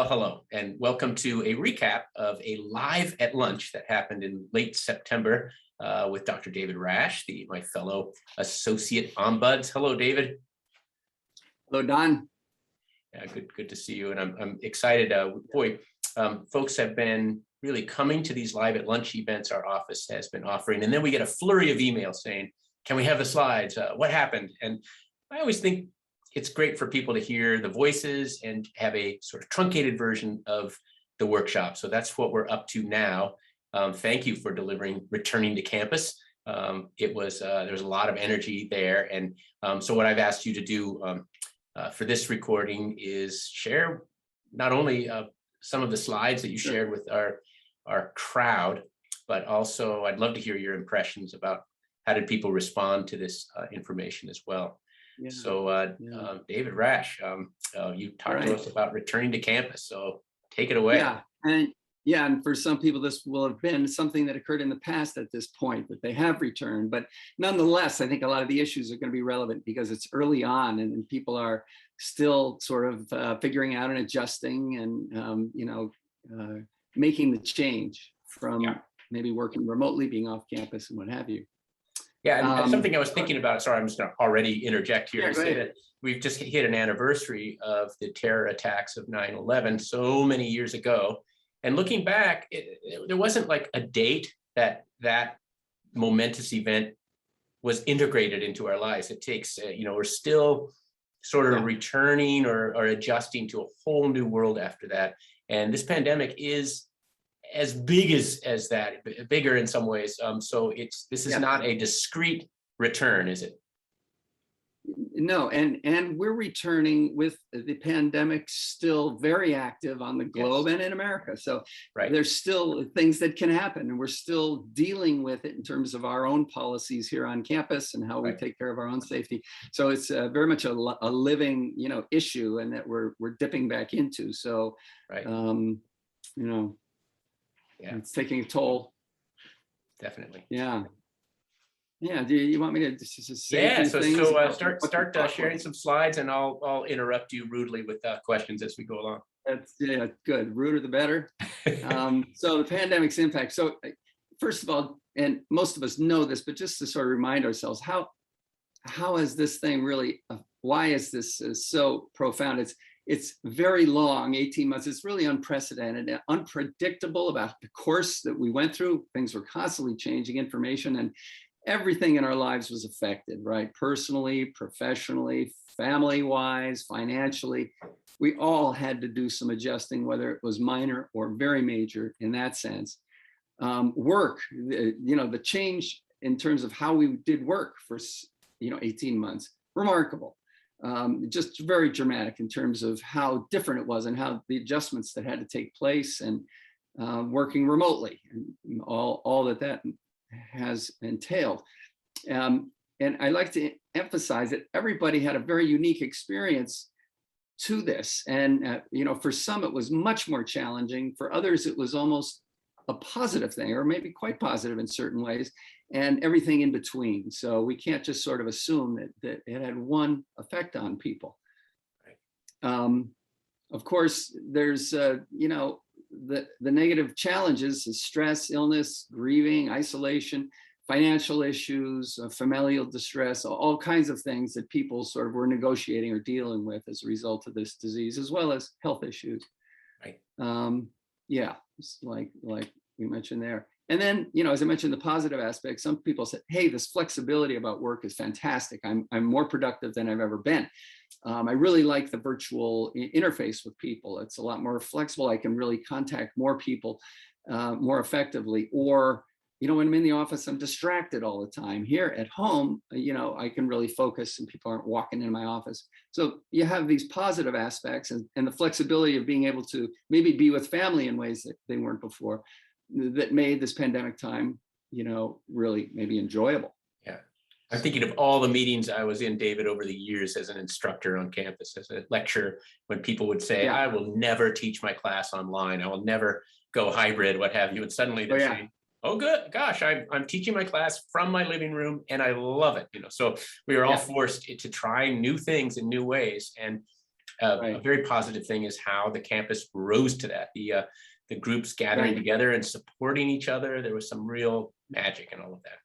Hello, and welcome to a recap of a live at lunch that happened in late September with Dr. David Rasch, my fellow Associate Ombuds. Hello, David. Hello, Don. Yeah, good to see you, and I'm excited. Folks have been really coming to these live at lunch events our office has been offering, and then we get a flurry of emails saying, "Can we have the slides? What happened?" And I always think it's great for people to hear the voices and have a sort of truncated version of the workshop. So that's what we're up to now. Thank you for delivering Returning to Campus. There was a lot of energy there. And so what I've asked you to do for this recording is share not only some of the slides that you shared with our crowd, but also I'd love to hear your impressions about how did people respond to this information as well. Yeah. So David Rasch, you talked to us about returning to campus, so take it away. And for some people, this will have been something that occurred in the past at this point, that they have returned. But nonetheless, I think a lot of the issues are going to be relevant because it's early on and people are still sort of figuring out and adjusting and, making the change from maybe working remotely, being off campus and what have you. Yeah, and something I was thinking about, sorry, I'm just going to already interject here and say that we've just hit an anniversary of the terror attacks of 9/11 so many years ago. And looking back, there wasn't like a date that momentous event was integrated into our lives. It takes, we're still sort of returning or adjusting to a whole new world after that. And this pandemic is as big as that, bigger in some ways. So this is not a discrete return, is it? No, and we're returning with the pandemic still very active on the globe and in America. So there's still things that can happen, and we're still dealing with it in terms of our own policies here on campus and how we take care of our own safety. So it's very much a living, issue, and that we're dipping back into. So, it's taking a toll. Definitely. Yeah. Do you want me to just say start sharing some slides, and I'll interrupt you rudely with questions as we go along. That's good. Ruder the better. So the pandemic's impact. So first of all, and most of us know this, but just to sort of remind ourselves, how is this thing really? Why is this so profound? It's very long, 18 months. It's really unprecedented and unpredictable about the course that we went through. Things were constantly changing, information, and everything in our lives was affected, right? Personally, professionally, family-wise, financially. We all had to do some adjusting, whether it was minor or very major in that sense. Work, the change in terms of how we did work for 18 months, remarkable. Just very dramatic in terms of how different it was and how the adjustments that had to take place, and working remotely and all that has entailed. And I like to emphasize that everybody had a very unique experience to this. And, for some, it was much more challenging. For others, it was almost a positive thing, or maybe quite positive in certain ways, and everything in between. So we can't just sort of assume that it had one effect on people. Of course, there's, the negative challenges is stress, illness, grieving, isolation, financial issues, familial distress, all kinds of things that people sort of were negotiating or dealing with as a result of this disease, as well as health issues. It's like we mentioned there. And then, as I mentioned, the positive aspect, some people said, hey, this flexibility about work is fantastic. I'm more productive than I've ever been. I really like the virtual interface with people. It's a lot more flexible. I can really contact more people more effectively. Or, when I'm in the office, I'm distracted all the time. Here at home, I can really focus and people aren't walking in my office. So you have these positive aspects and the flexibility of being able to maybe be with family in ways that they weren't before, that made this pandemic time, really maybe enjoyable. Yeah. I'm thinking of all the meetings I was in, David, over the years as an instructor on campus, as a lecturer, when people would say, I will never teach my class online. I will never go hybrid, what have you. And suddenly they're saying, oh, good. Gosh, I'm teaching my class from my living room and I love it. So we are all forced to try new things in new ways. And a very positive thing is how the campus rose to that. The groups gathering together and supporting each other. There was some real magic in all of that.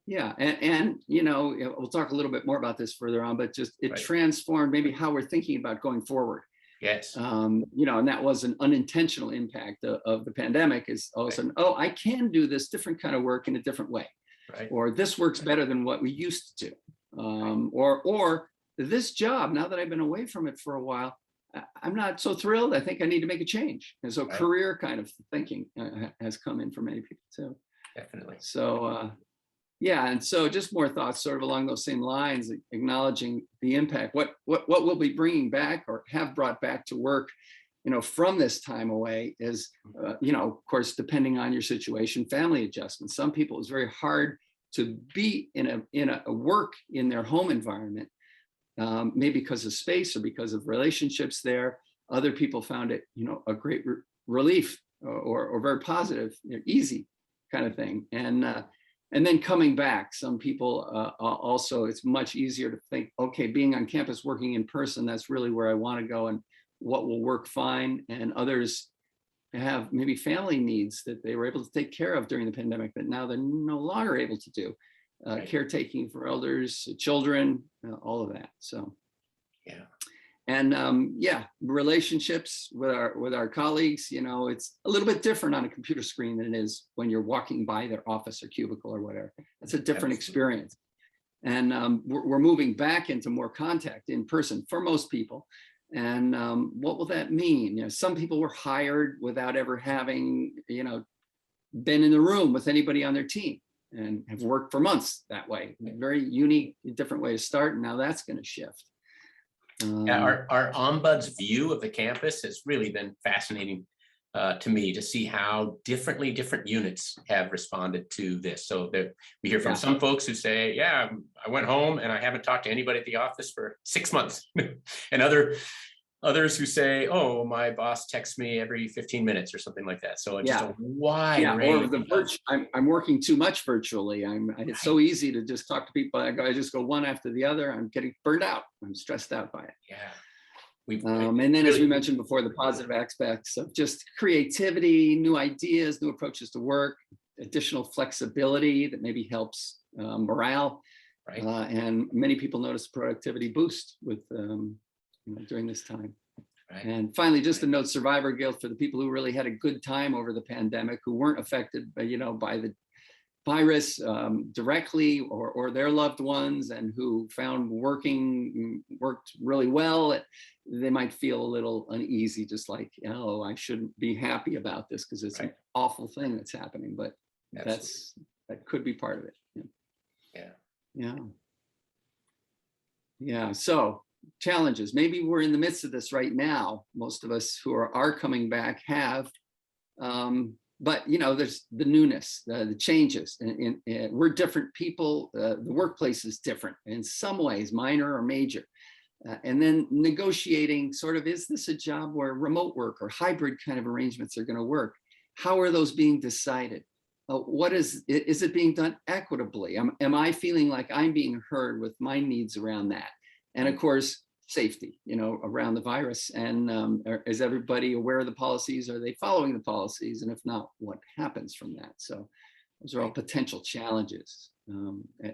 Yeah, and you know, we'll talk a little bit more about this further on, but just it transformed maybe how we're thinking about going forward. Yes. You know, and that was an unintentional impact of the pandemic, is all of a sudden, oh, I can do this different kind of work in a different way. Or this works better than what we used to do. Or this job, now that I've been away from it for a while, I'm not so thrilled. I think I need to make a change. And so career kind of thinking has come in for many people too. Definitely. So yeah, and so just more thoughts sort of along those same lines, acknowledging the impact, what we'll be bringing back or have brought back to work, you know, from this time away is, you know, of course, depending on your situation, family adjustments. Some people, it's very hard to be in a work in their home environment, maybe because of space or because of relationships there. Other people found it, you know, a great relief or very positive, you know, easy kind of thing. And then coming back, some people also, it's much easier to think, okay, being on campus, working in person, that's really where I want to go and what will work fine. And others have maybe family needs that they were able to take care of during the pandemic that now they're no longer able to do. Caretaking for elders, children, all of that. So, yeah. And yeah, relationships with our colleagues, you know, it's a little bit different on a computer screen than it is when you're walking by their office or cubicle or whatever. It's a different experience. And we're moving back into more contact in person for most people. And what will that mean? You know, some people were hired without ever having, you know, been in the room with anybody on their team and have worked for months that way. Very unique, different way to start. And now that's going to shift. Yeah, our ombuds view of the campus has really been fascinating to me to see how different units have responded to this. So we hear from some folks who say, yeah, I went home and I haven't talked to anybody at the office for 6 months. And others who say, oh, my boss texts me every 15 minutes or something like that. So it's just a wide range. Or I'm working too much virtually. It's so easy to just talk to people. I just go one after the other. I'm getting burned out. I'm stressed out by it. Yeah. And then really, as we mentioned before, the positive aspects of just creativity, new ideas, new approaches to work, additional flexibility that maybe helps morale. And many people notice productivity boost with you know, during this time. And finally, just a note, survivor guilt for the people who really had a good time over the pandemic, who weren't affected by, you know, by the virus directly or their loved ones, and who found worked really well. They might feel a little uneasy, just like, oh, I shouldn't be happy about this because it's an awful thing that's happening, but that could be part of it. Yeah. So challenges. Maybe we're in the midst of this right now. Most of us who are coming back have, but you know, there's the newness, the changes, and we're different people. The workplace is different in some ways, minor or major. And then negotiating sort of, is this a job where remote work or hybrid kind of arrangements are going to work? How are those being decided? What is it being done equitably? Am I feeling like I'm being heard with my needs around that? And of course, safety, you know, around the virus. And is everybody aware of the policies? Are they following the policies? And if not, what happens from that? So those are all potential challenges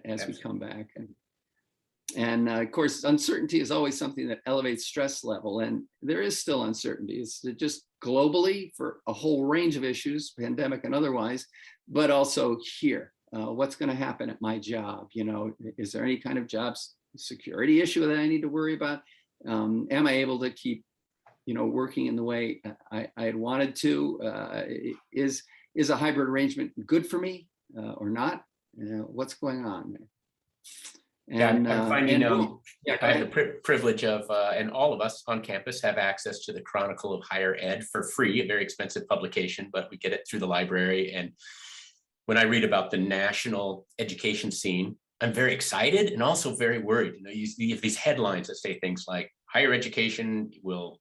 as we come back. And of course, uncertainty is always something that elevates stress level. And there is still uncertainty. It's just globally for a whole range of issues, pandemic and otherwise, but also here. What's going to happen at my job? You know, is there any kind of jobs security issue that I need to worry about? Am I able to keep, you know, working in the way I had wanted to? Is a hybrid arrangement good for me or not? What's going on there? And I'm finding I have the privilege of, and all of us on campus have access to the Chronicle of Higher Ed for free, a very expensive publication, but we get it through the library. And when I read about the national education scene, I'm very excited and also very worried. You know, you have these headlines that say things like higher education will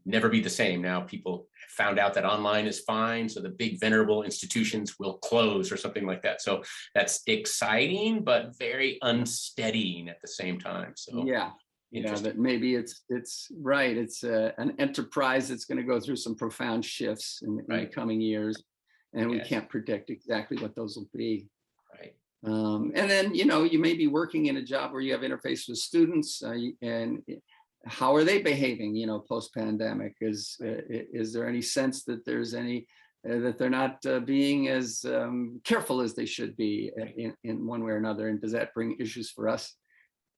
never be the same. Now people found out that online is fine, so the big venerable institutions will close or something like that. So that's exciting, but very unsteadying at the same time. So yeah, Yeah, Interesting. that maybe it's right. It's an enterprise that's going to go through some profound shifts in the Right. coming years, and we Yes. can't predict exactly what those will be. Right. And then, you may be working in a job where you have interface with students, and how are they behaving, post-pandemic? Is there any sense that there's any that they're not being as careful as they should be in one way or another? And does that bring issues for us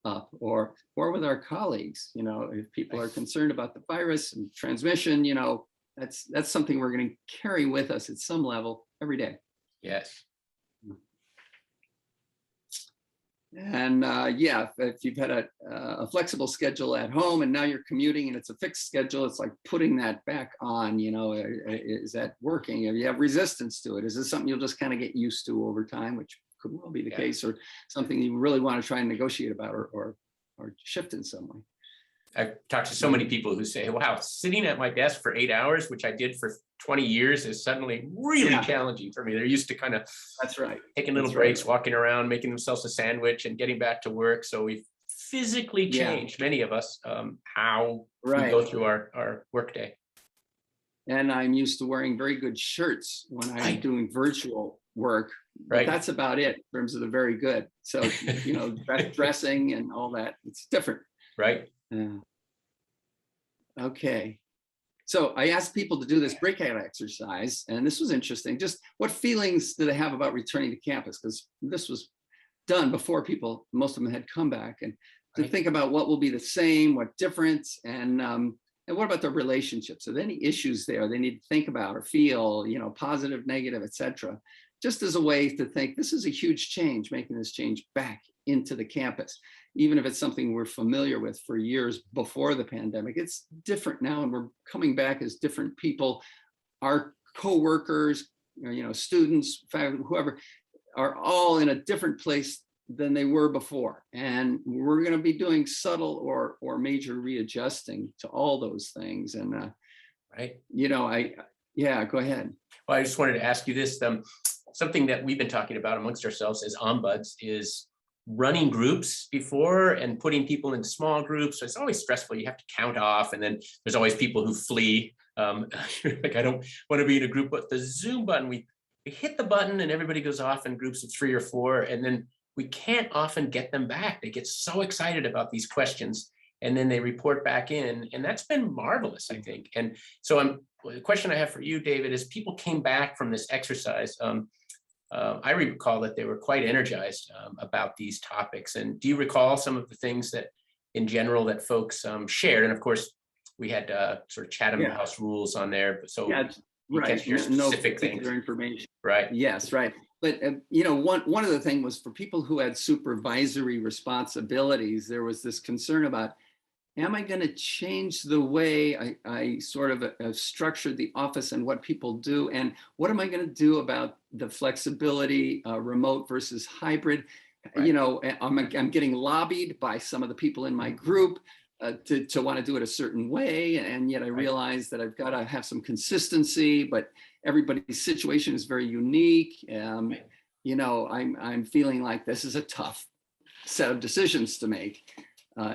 up, or with our colleagues? If people are concerned about the virus and transmission, that's something we're going to carry with us at some level every day. Yes. And yeah, if you've had a flexible schedule at home and now you're commuting and it's a fixed schedule, it's like putting that back on. Is that working? If you have resistance to it, is this something you'll just kind of get used to over time, which could well be the case, or something you really want to try and negotiate about or shift in some way? I've talked to so many people who say, wow, sitting at my desk for 8 hours, which I did for 20 years, is suddenly really challenging for me. They're used to kind of taking little breaks, walking around, making themselves a sandwich and getting back to work. So we've physically changed, many of us, how we go through our workday. And I'm used to wearing very good shirts when I'm doing virtual work. But that's about it in terms of the very good. So, dressing and all that, it's different. Right. Okay. So I asked people to do this breakout exercise, and this was interesting. Just what feelings do they have about returning to campus? Because this was done before most of them had come back, and to think about what will be the same, what difference, and what about their relationships? Are there any issues there they need to think about or feel, positive, negative, etc. Just as a way to think this is a huge change, making this change back into the campus. Even if it's something we're familiar with for years before the pandemic, it's different now, and we're coming back as different people. Our co-workers, students, faculty, whoever, are all in a different place than they were before. And we're going to be doing subtle or major readjusting to all those things. And, go ahead. Well, I just wanted to ask you this. Something that we've been talking about amongst ourselves as ombuds is running groups before and putting people in small groups. So it's always stressful. You have to count off, and then there's always people who flee. Like, I don't want to be in a group, but the Zoom button, we hit the button and everybody goes off in groups of 3 or 4, and then we can't often get them back. They get so excited about these questions, and then they report back in, and that's been marvelous, I think. And so the question I have for you, David, is people came back from this exercise. I recall that they were quite energized about these topics. And do you recall some of the things that, in general, that folks shared? And of course, we had sort of Chatham House rules on there. So you catch your specific things. Information. Right. Yes, right. But one of the things was for people who had supervisory responsibilities, there was this concern about, am I going to change the way I sort of have structured the office and what people do? And what am I going to do about the flexibility, remote versus hybrid? I'm getting lobbied by some of the people in my group to want to do it a certain way. And yet I realize that I've got to have some consistency, but everybody's situation is very unique. I'm feeling like this is a tough set of decisions to make.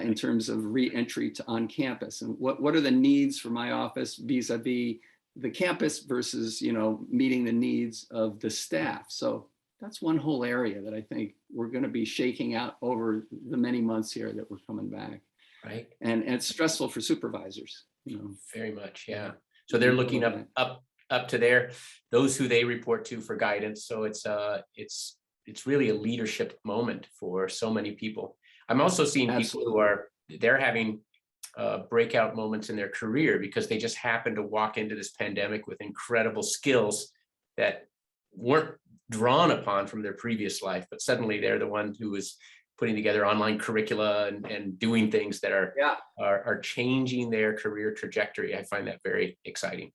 In terms of re-entry to on campus, and what are the needs for my office vis-a-vis the campus versus meeting the needs of the staff. So that's one whole area that I think we're going to be shaking out over the many months here that we're coming back. Right. And it's stressful for supervisors. Very much, yeah. So they're looking up to those who they report to for guidance. So it's really a leadership moment for so many people. I'm also seeing people who they're having breakout moments in their career because they just happen to walk into this pandemic with incredible skills that weren't drawn upon from their previous life, but suddenly they're the one who is putting together online curricula and doing things that are changing their career trajectory. I find that very exciting.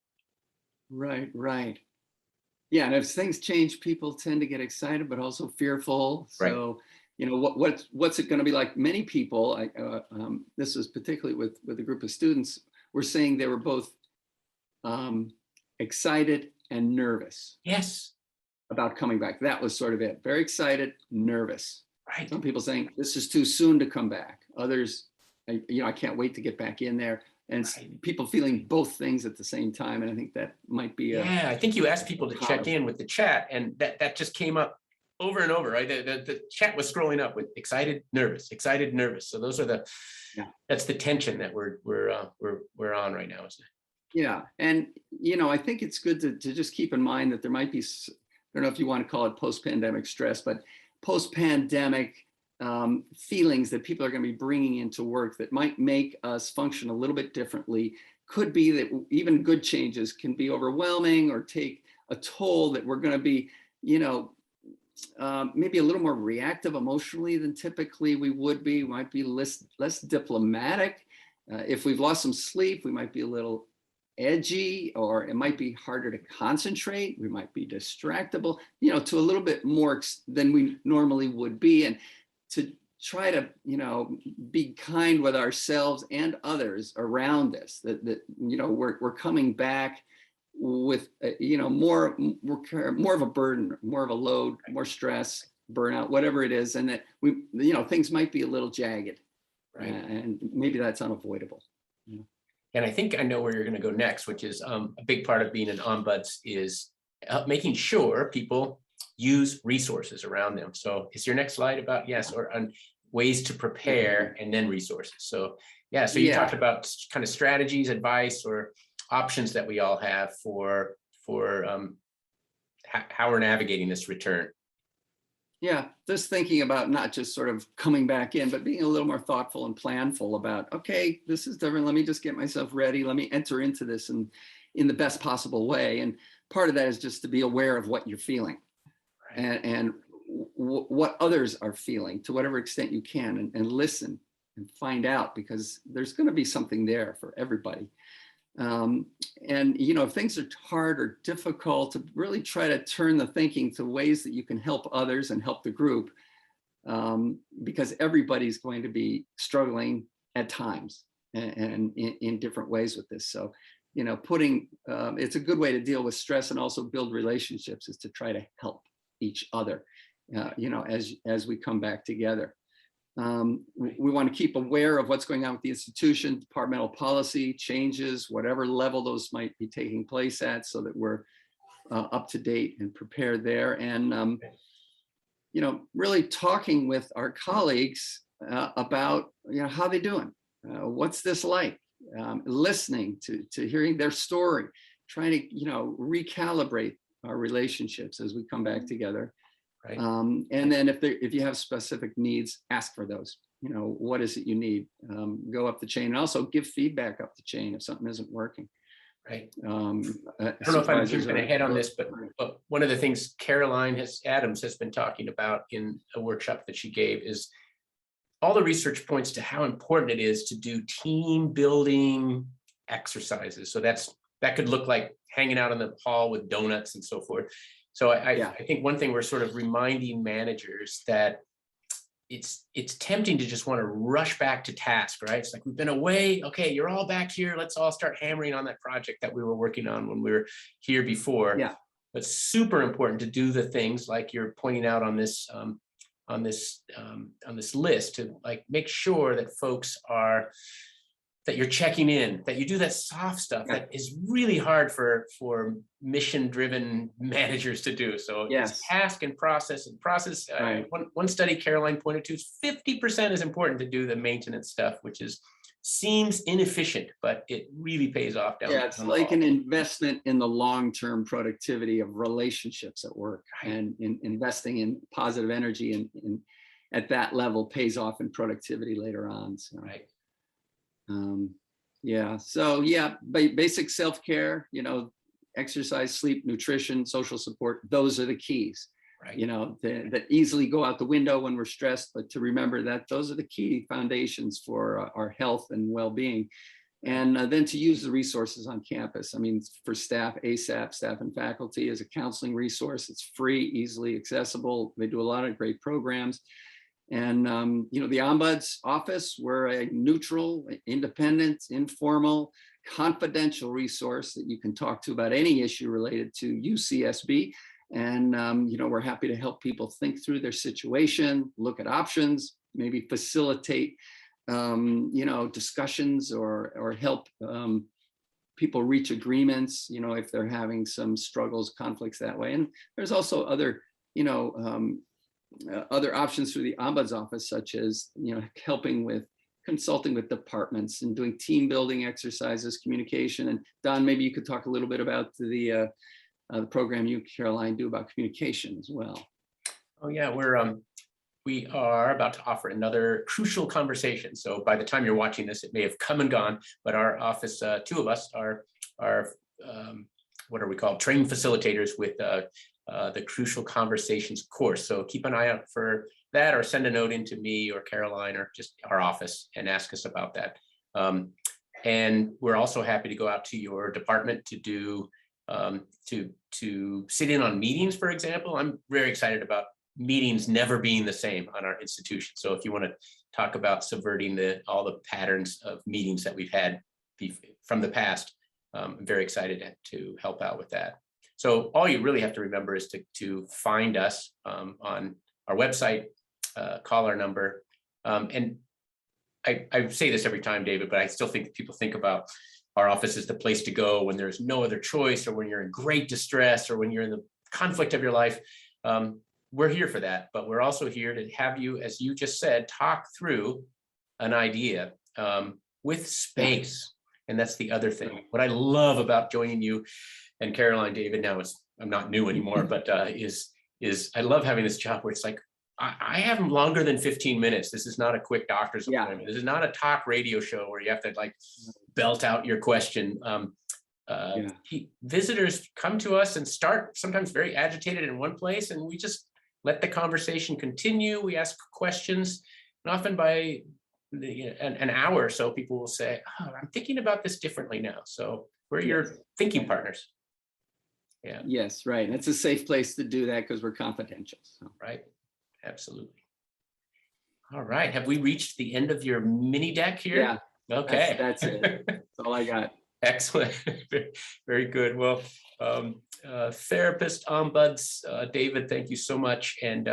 Right. Yeah, and as things change, people tend to get excited, but also fearful. So what's it going to be like? Many people, this was particularly with a group of students, were saying they were both excited and nervous. Yes. About coming back. That was sort of it. Very excited, nervous. Right. Some people saying this is too soon to come back. Others I can't wait to get back in there. And Right. people feeling both things at the same time. And I think that might be Yeah, I think you asked people to check common. in with the chat, and that just came up over and over, right? The chat was scrolling up with excited, nervous. So those are Yeah. that's the tension that we're on right now, isn't it? Yeah. And, I think it's good to just keep in mind that there might be, I don't know if you want to call it post-pandemic stress, but post-pandemic feelings that people are going to be bringing into work that might make us function a little bit differently. Could be that even good changes can be overwhelming or take a toll, that we're going to be, maybe a little more reactive emotionally than typically we would be. We might be less diplomatic. If we've lost some sleep, we might be a little edgy, or it might be harder to concentrate. We might be distractible, to a little bit more than we normally would be. And to try to, be kind with ourselves and others around us, that we're coming back with, more of a burden, more of a load, more stress, burnout, whatever it is. And that things might be a little jagged, Right. and maybe that's unavoidable. And I think I know where you're going to go next, which is a big part of being an ombuds is making sure people use resources around them. So is your next slide about, yes, or on ways to prepare and then resources. So yeah, so you talked about kind of strategies, advice, or options that we all have for how we're navigating this return. Yeah, just thinking about not just sort of coming back in, but being a little more thoughtful and planful about, okay, this is different. Let me just get myself ready. Let me enter into this in the best possible way. And part of that is just to be aware of what you're feeling, right, and what others are feeling to whatever extent you can, and listen and find out, because there's going to be something there for everybody. And, if things are hard or difficult, to really try to turn the thinking to ways that you can help others and help the group, because everybody's going to be struggling at times and in different ways with this. So, it's a good way to deal with stress and also build relationships, is to try to help each other, as we come back together. We want to keep aware of what's going on with the institution, departmental policy changes, whatever level those might be taking place at, so that we're up to date and prepared there. And, really talking with our colleagues about, how they doing? What's this like? Listening to hearing their story, trying to, recalibrate our relationships as we come back together. Right. And then if you have specific needs, ask for those. What is it you need? Go up the chain, and also give feedback up the chain if something isn't working. Right. I don't know if I'm jumping ahead on this, but one of the things Caroline Adams has been talking about in a workshop that she gave is all the research points to how important it is to do team building exercises. So that could look like hanging out in the hall with donuts and so forth. So I think one thing we're sort of reminding managers that it's tempting to just want to rush back to task, right? It's like, we've been away. Okay, you're all back here. Let's all start hammering on that project that we were working on when we were here before. Yeah. But super important to do the things like you're pointing out on this list, to like make sure that folks that you're checking in, that you do that soft stuff that is really hard for mission-driven managers to do. So it's task and process. Right. One study Caroline pointed to is 50% is important to do the maintenance stuff, which seems inefficient, but it really pays off down. Yeah, it's like an investment in the long-term productivity of relationships at work, and in investing in positive energy and at that level pays off in productivity later on. So. Right. Basic self-care, exercise, sleep, nutrition, social support, those are the keys. Right. That easily go out the window when we're stressed, but to remember that those are the key foundations for our health and well-being. And then to use the resources on campus. I mean, for staff, ASAP, staff and faculty, as a counseling resource. It's free, easily accessible. They do a lot of great programs. And, the Ombuds office, we're a neutral, independent, informal, confidential resource that you can talk to about any issue related to UCSB. And, we're happy to help people think through their situation, look at options, maybe facilitate discussions or help people reach agreements, if they're having some struggles, conflicts that way. And there's also other, other options through the Ombuds office, such as, helping with consulting with departments and doing team building exercises, communication. And Don, maybe you could talk a little bit about the program you, Caroline, do about communication as well. Oh yeah, we are about to offer another crucial conversation. So by the time you're watching this, it may have come and gone, but our office, two of us are what are we called? Trained facilitators with the Crucial Conversations course. So keep an eye out for that, or send a note into me or Caroline or just our office and ask us about that. And we're also happy to go out to your department to do to sit in on meetings, for example. I'm very excited about meetings never being the same on our institution. So if you want to talk about subverting all the patterns of meetings that we've had from the past, I'm very excited to help out with that. So all you really have to remember is to find us on our website, call our number. And I say this every time, David, but I still think people think about our office as the place to go when there's no other choice, or when you're in great distress, or when you're in the conflict of your life. We're here for that, but we're also here to have you, as you just said, talk through an idea with space. And that's the other thing. What I love about joining you and Caroline, David, now I'm not new anymore, but is I love having this job where it's like, I have longer than 15 minutes. This is not a quick doctor's appointment. This is not a talk radio show where you have to like belt out your question. Visitors come to us and start sometimes very agitated in one place, and we just let the conversation continue. We ask questions, and often by an hour or so, people will say, "Oh, I'm thinking about this differently now." So we're your thinking partners. Yeah. Yes, right. It's a safe place to do that because we're confidential. So. Right. Absolutely. All right. Have we reached the end of your mini deck here? Yeah. Okay. That's it. That's all I got. Excellent. Very good. Well, therapist, ombuds, David, thank you so much. And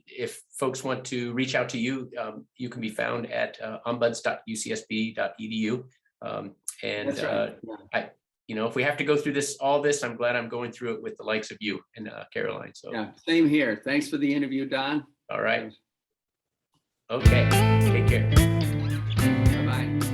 if folks want to reach out to you, you can be found at ombuds.ucsb.edu. That's right. If we have to go through all this, I'm glad I'm going through it with the likes of you and Caroline. So yeah, same here. Thanks for the interview, Don. All right. Okay. Take care. Bye-bye.